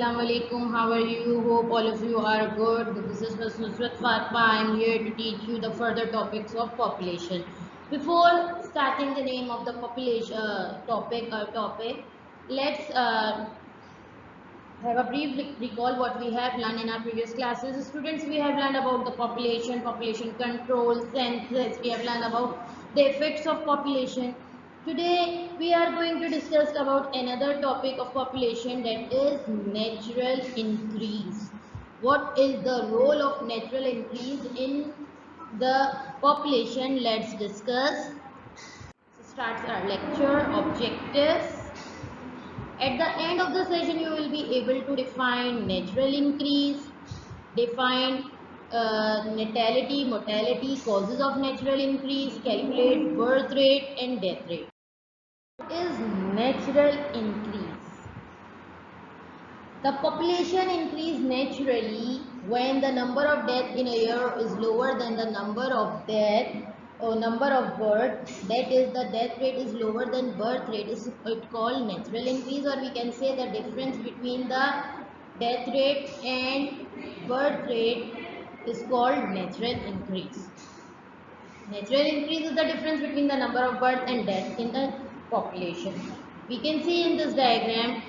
Assalamu alaikum. How are you? Hope all of you are good. This is Ms. Nusrat Fatma. I am here to teach you the further topics of population. Before starting the name of the population topic, let's have a brief recall what we have learned in our previous classes. Students, we have learned about the population, population control, census. We have learned about the effects of population. Today, we are going to discuss about another topic of population, that is natural increase. What is the role of natural increase in the population? Let's discuss. So starts our lecture objectives. At the end of the session, you will be able to define natural increase, define natality, mortality, causes of natural increase, calculate birth rate and death rate. What is natural increase? The population increase naturally when the number of death in a year is lower than the number of death or number of birth, that is the death rate is lower than birth rate, is it called natural increase, or we can say the difference between the death rate and birth rate is called natural increase. Natural increase is the difference between the number of birth and death in the population. We can see in this diagram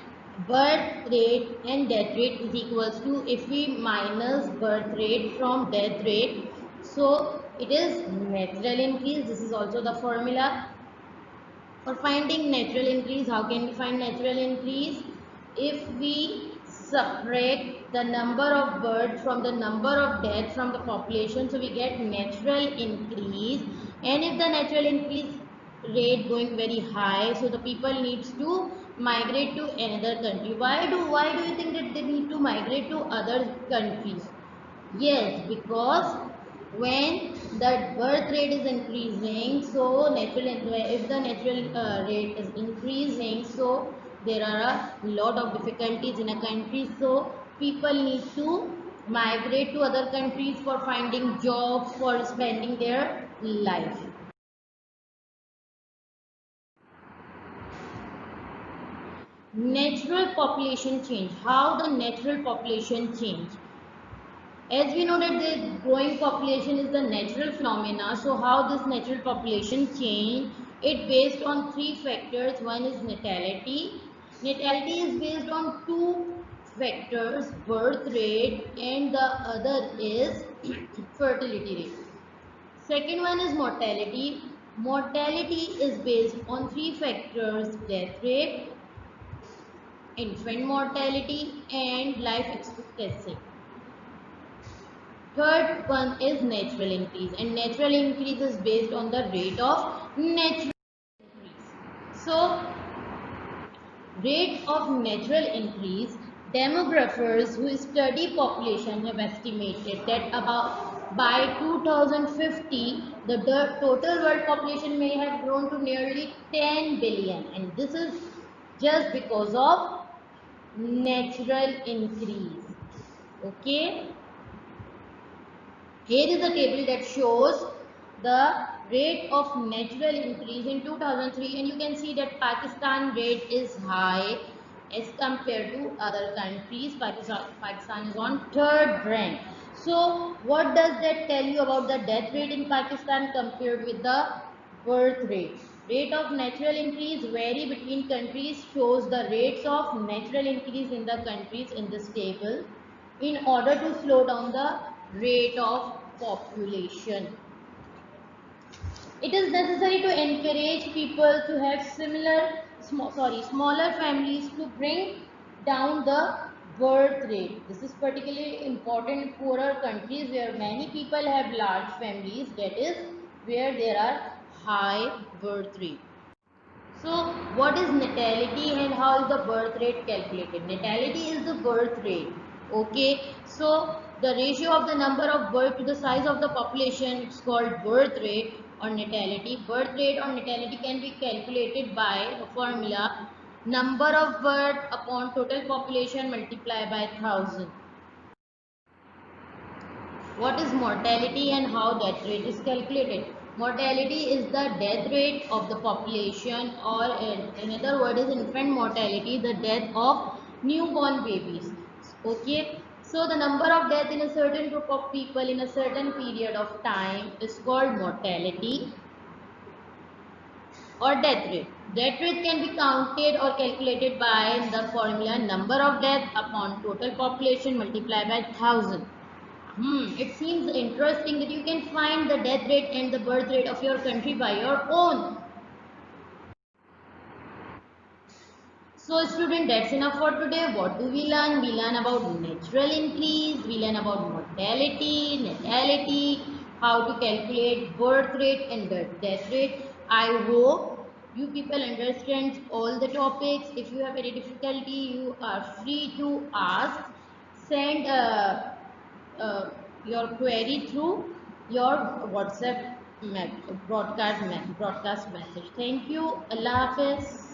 birth rate and death rate is equals to, if we minus birth rate from death rate, so it is natural increase. This is also the formula for finding natural increase. How can we find natural increase? If we subtract the number of births from the number of deaths from the population, so we get natural increase. And if the natural increase rate going very high, so the people needs to migrate to another country. Why do you think that they need to migrate to other countries? Yes, because when the birth rate is increasing, so if the natural rate is increasing, so there are a lot of difficulties in a country. So people need to migrate to other countries for finding jobs, for spending their life. Natural population change. How the natural population change? As we know that the growing population is the natural phenomena, so how this natural population change? It based on three factors. One is natality. Natality is based on two factors, birth rate, and the other is fertility rate. Second one is mortality. Mortality is based on three factors, death rate, infant mortality, and life expectancy. Third one is natural increase, and natural increase is based on the rate of natural increase. So, rate of natural increase, demographers who study population have estimated that about by 2050 the total world population may have grown to nearly 10 billion, and this is just because of natural increase. Okay. Here is a table that shows the rate of natural increase in 2003, and you can see that Pakistan rate is high as compared to other countries. Pakistan is on third rank. So what does that tell you about the death rate in Pakistan compared with the birth rate? Rate of natural increase vary between countries, shows the rates of natural increase in the countries in this table in order to slow down the rate of population. It is necessary to encourage people to have smaller families to bring down the birth rate. This is particularly important in poorer countries where many people have large families, that is where there are high birth rate. So what is natality and how is the birth rate calculated? Natality is the birth rate. Okay, so the ratio of the number of birth to the size of the population is called birth rate or natality. Birth rate or natality can be calculated by the formula number of birth upon total population multiplied by 1000. What is mortality and how that rate is calculated? Mortality is the death rate of the population, or in another word is infant mortality, the death of newborn babies. Okay, so the number of death in a certain group of people in a certain period of time is called mortality or death rate. Death rate can be counted or calculated by the formula number of death upon total population multiplied by 1000. It seems interesting that you can find the death rate and the birth rate of your country by your own. So student, that's enough for today. What do we learn? We learn about natural increase, we learn about mortality, natality, how to calculate birth rate and the death rate. I hope you people understand all the topics. If you have any difficulty, you are free to ask. Send your query through your WhatsApp broadcast message. Thank you. Allah Hafiz.